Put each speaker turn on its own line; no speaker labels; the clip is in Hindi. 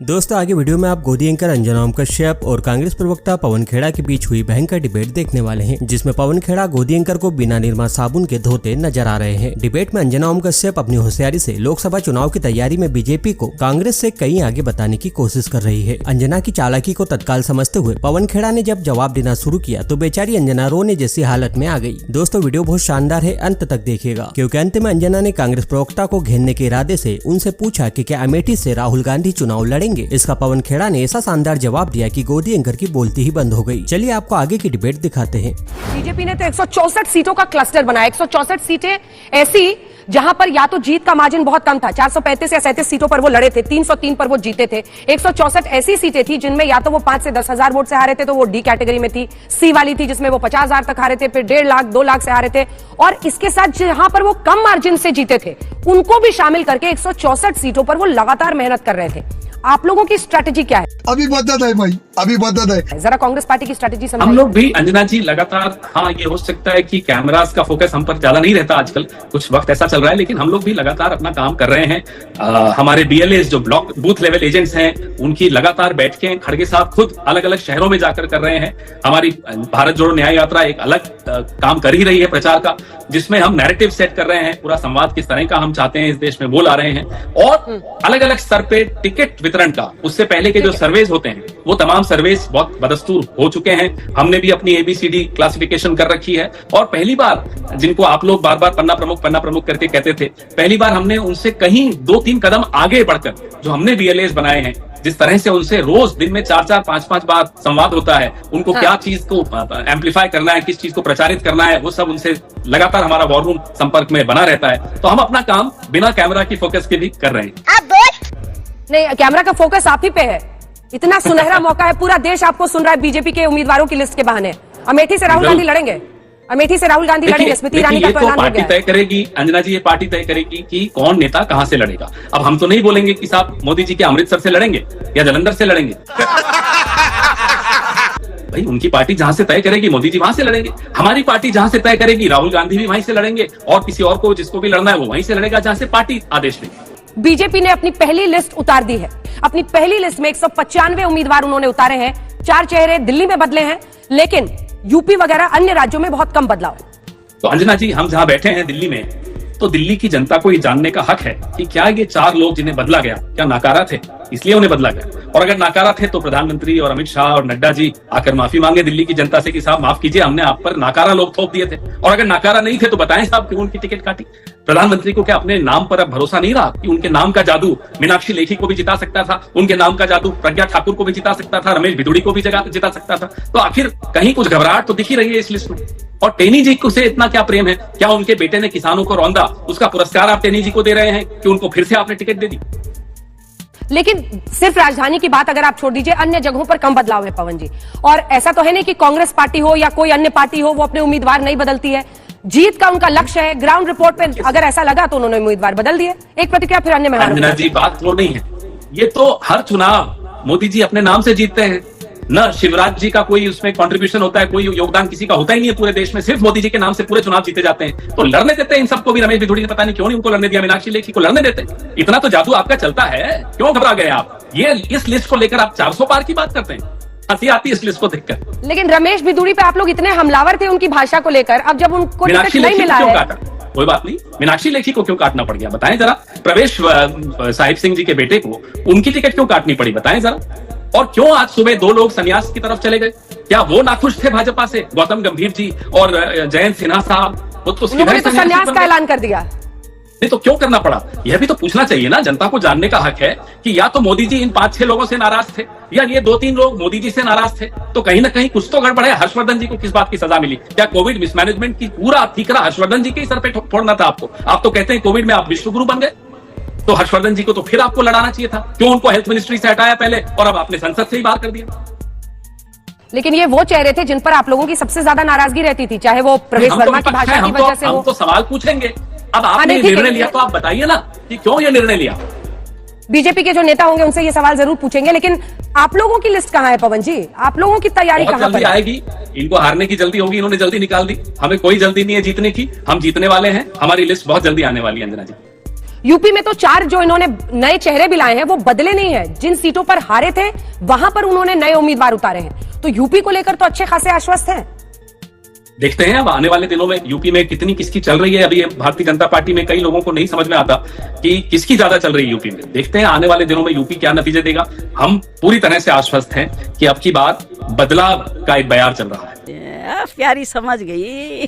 दोस्तों आगे वीडियो में आप गोदी एंकर अंजना ओम कश्यप और कांग्रेस प्रवक्ता पवन खेड़ा के बीच हुई भयंकर डिबेट देखने वाले हैं, जिसमें पवन खेड़ा गोदी एंकर को बिना निरमा साबुन के धोते नजर आ रहे हैं। डिबेट में अंजना ओम कश्यप अपनी होशियारी से लोकसभा चुनाव की तैयारी में बीजेपी को कांग्रेस से कहीं आगे बताने की कोशिश कर रही है। अंजना की चालाकी को तत्काल समझते हुए पवन खेड़ा ने जब जवाब देना शुरू किया तो बेचारी अंजना रोने जैसी हालत में आ गई। दोस्तों वीडियो बहुत शानदार है, अंत तक देखिएगा, क्योंकि अंत में अंजना ने कांग्रेस प्रवक्ता को घेरने के इरादे से उनसे पूछा कि क्या अमेठी से राहुल गांधी चुनाव लड़ेंगे। इसका पवन खेड़ा ने ऐसा शानदार जवाब दिया कि गोदी एंकर की बोलती ही बंद हो गई। चलिए आपको आगे की डिबेट दिखाते हैं।
बीजेपी ने तो 164 सीटों का क्लस्टर बनाया। 164 सीटें ऐसी जहां पर या तो जीत का मार्जिन बहुत कम था, 435 या 37 सीटों पर वो लड़े थे, 303 पर वो जीते थे। 164 ऐसी सीटें थी जिनमें या तो वो 5 से 10 हजार वोट से हारे थे, तो वो डी कैटेगरी में थी। सी वाली थी जिसमें वो 50 हजार तक हारे थे, फिर 1.5 लाख 2 लाख से हारे थे। और इसके साथ जहां पर वो कम मार्जिन से जीते थे उनको भी शामिल करके 164 सीटों पर वो लगातार मेहनत कर रहे थे। आप लोगों की स्ट्रेटेजी क्या है?
अभी बदत है भाई, अभी बदत है।
जरा कांग्रेस पार्टी की स्ट्रेटेजी समझाइए।
हम लोग भी अंजना जी लगातार, हाँ ये हो सकता है कि कैमरास का फोकस हम पर ज्यादा नहीं रहता आजकल, कुछ वक्त ऐसा चल रहा है, लेकिन हम लोग भी लगातार अपना काम कर रहे हैं। हमारे बीएलएस जो ब्लॉक बूथ लेवल एजेंट्स हैं उनकी लगातार बैठकें खड़गे साहब खुद अलग अलग शहरों में जाकर कर रहे हैं। हमारी भारत जोड़ो न्याय यात्रा एक अलग काम कर ही रही है प्रचार का, जिसमें हम नैरेटिव सेट कर रहे हैं, पूरा संवाद किस तरह का हम चाहते हैं इस देश में वो ला रहे हैं। और अलग अलग स्तर पे टिकट वितरण का, उससे पहले के जो सर्वेज होते हैं वो तमाम सर्वेज बहुत बदस्तूर हो चुके हैं। हमने भी अपनी ABCD क्लासिफिकेशन कर रखी है, और पहली बार, जिनको आप लोग बार बार पन्ना प्रमुख करके कहते थे, पहली बार हमने उनसे कहीं 2-3 कदम आगे बढ़कर जो हमने BLAs बनाए हैं, जिस तरह से उनसे रोज दिन में 4-4, 5-5 बार संवाद होता है, उनको क्या चीज को एम्पलीफाई करना है, किस चीज को प्रचारित करना है, वो सब उनसे लगातार हमारा वॉर रूम संपर्क में बना रहता है। तो हम अपना काम बिना कैमरा की फोकस के भी कर रहे हैं।
नहीं, कैमरा का फोकस आप ही पे है। इतना सुनहरा मौका है, पूरा देश आपको सुन रहा है बीजेपी के उम्मीदवारों की लिस्ट के बहाने। अमेठी से राहुल गांधी लड़ेंगे, अमेठी से राहुल गांधी लड़ेंगे। स्मृति ईरानी का ऐलान हो
पार्टी
गया।
तय करेगी अंजना जी, ये पार्टी तय करेगी कि कौन नेता कहां से लड़ेगा। अब हम तो नहीं बोलेंगे कि साहब मोदी जी के अमृतसर से लड़ेंगे या जालंधर से लड़ेंगे। भाई उनकी पार्टी जहां से तय करेगी मोदी जी वहां से लड़ेंगे, हमारी पार्टी जहां से तय करेगी राहुल गांधी भी वहीं से लड़ेंगे, और किसी और को जिसको भी लड़ना है वो वहीं से लड़ेगा जहां से पार्टी आदेश देगी।
बीजेपी ने अपनी पहली लिस्ट उतार दी है। अपनी पहली लिस्ट में 195 उम्मीदवार उन्होंने उतारे हैं। 4 चेहरे दिल्ली में बदले हैं, लेकिन यूपी वगैरह अन्य राज्यों में बहुत कम बदलाव है।
तो अंजना जी, हम जहां बैठे हैं दिल्ली में, तो दिल्ली की जनता को ये जानने का हक है कि क्या ये 4 लोग जिन्हें बदला गया क्या नाकारा थे, इसलिए उन्हें बदला गया, और अगर नाकारा थे तो प्रधानमंत्री और अमित शाह और नड्डा जी आकर माफी मांगे दिल्ली की जनता से कि साहब माफ कीजिए, हमने आप पर नाकारा लोग थोप दिए थे। और अगर नाकारा नहीं थे तो बताएं साहब क्यों उनकी टिकट काटी। प्रधानमंत्री को क्या अपने नाम पर अब भरोसा नहीं रहा कि उनके नाम का जादू मीनाक्षी लेखी को भी जिता सकता था, उनके नाम का जादू प्रज्ञा ठाकुर को भी जिता सकता था, रमेश भिदुड़ी को भी जिता सकता था। तो आखिर कहीं कुछ घबराहट तो दिख ही रही है इस लिस्ट में। और टेनी जी को से इतना क्या प्रेम है, क्या उनके बेटे ने किसानों को रौंदा, उसका पुरस्कार आप टेनी जी को दे रहे हैं कि उनको फिर से आपने टिकट दे दी।
लेकिन सिर्फ राजधानी की बात अगर आप छोड़ दीजिए, अन्य जगहों पर कम बदलाव है पवन जी। और ऐसा तो है नहीं कि कांग्रेस पार्टी हो या कोई अन्य पार्टी हो वो अपने उम्मीदवार नहीं बदलती है। जीत का उनका लक्ष्य है। ग्राउंड रिपोर्ट पे अगर ऐसा लगा तो उन्होंने उम्मीदवार बदल दिए। एक प्रतिक्रिया फिर अन्य
अंजना जी, बात वो नहीं है, ये तो हर चुनाव मोदी जी अपने नाम से जीतते हैं, न शिवराज जी का कोई उसमें कंट्रीब्यूशन होता है, कोई योगदान किसी का होता ही नहीं है पूरे देश में, सिर्फ मोदी जी के नाम से पूरे चुनाव जीते जाते हैं। तो लड़ने देते हैं इन सबको भी। रमेश भिदुड़ी ने पता नहीं क्यों नहीं उनको लड़ने दिया, मीनाक्षी लेखी को लड़ने देते। इतना तो जादू आपका चलता है, क्यों घबरा गए आप? ये इस लिस्ट को लेकर आप 400 पार की बात करते हैं, हंसी आती है इस लिस्ट को देखकर।
लेकिन रमेश भिदुड़ी पे आप लोग इतने हमलावर थे उनकी भाषा को लेकर, अब जब उनको टिकट नहीं मिला है,
कोई बात नहीं, मीनाक्षी लेखी को क्यों काटना पड़ गया बताएं जरा। प्रवेश साहिब सिंह जी के बेटे को उनकी टिकट क्यों काटनी पड़ी बताएं जरा। और क्यों आज सुबह 2 लोग संन्यास की तरफ चले गए? क्या वो नाखुश थे भाजपा से? गौतम गंभीर जी और जयंत सिन्हा साहब, वो तो
संन्यास का ऐलान कर दिया।
नहीं तो क्यों करना पड़ा? यह भी तो पूछना चाहिए ना, जनता को जानने का हक है कि या तो मोदी जी इन 5-6 लोगों से नाराज थे, या ये 2-3 लोग मोदी जी से नाराज थे। तो कहीं ना कहीं कुछ तो गड़बड़ है। हर्षवर्धन जी को किस बात की सजा मिली? क्या कोविड मिसमैनेजमेंट की पूरा ठीकरा हर्षवर्धन जी के सर पे फोड़ना था आपको? आप तो कहते हैं कोविड में आप विश्व गुरु बन गए, तो हर्षवर्धन जी को तो फिर आपको लड़ाना चाहिए था। क्यों उनको हेल्थ मिनिस्ट्री से हटाया पहले, और अब आपने संसद से ही बाहर कर दिया?
लेकिन ये वो चेहरे थे जिन पर आप लोगों की सबसे ज्यादा नाराजगी रहती थी, चाहे वो प्रवेश वर्मा की भाषा की वजह से हो।
हम तो सवाल पूछेंगे। अब आपने निर्णय लिया तो आप बताइए ना कि क्यों ये निर्णय लिया।
बीजेपी के जो नेता होंगे उनसे ये सवाल जरूर पूछेंगे, लेकिन आप लोगों की लिस्ट कहाँ है पवन जी? आप लोगों की तैयारी कहाँ पर
आएगी? इनको हारने की जल्दी होगी, इन्होंने जल्दी निकाल दी। हमें कोई जल्दी नहीं है जीतने की, हम जीतने वाले हैं। हमारी लिस्ट बहुत जल्दी आने वाली है अंजना जी।
यूपी में तो 4 जो इन्होंने नए चेहरे भी लाए हैं वो बदले नहीं है, जिन सीटों पर हारे थे वहां पर उन्होंने नए उम्मीदवार उतारे हैं। तो यूपी को लेकर तो अच्छे खासे आश्वस्त हैं।
देखते हैं अब आने वाले दिनों में यूपी में कितनी किसकी चल रही है। अभी भारतीय जनता पार्टी में कई लोगों को नहीं समझ में आता कि किसकी ज्यादा चल रही है यूपी में। देखते हैं आने वाले दिनों में यूपी क्या नतीजे देगा। हम पूरी तरह से आश्वस्त हैं कि अब की बात बदलाव का एक बयार चल रहा है।
प्यारी समझ गई।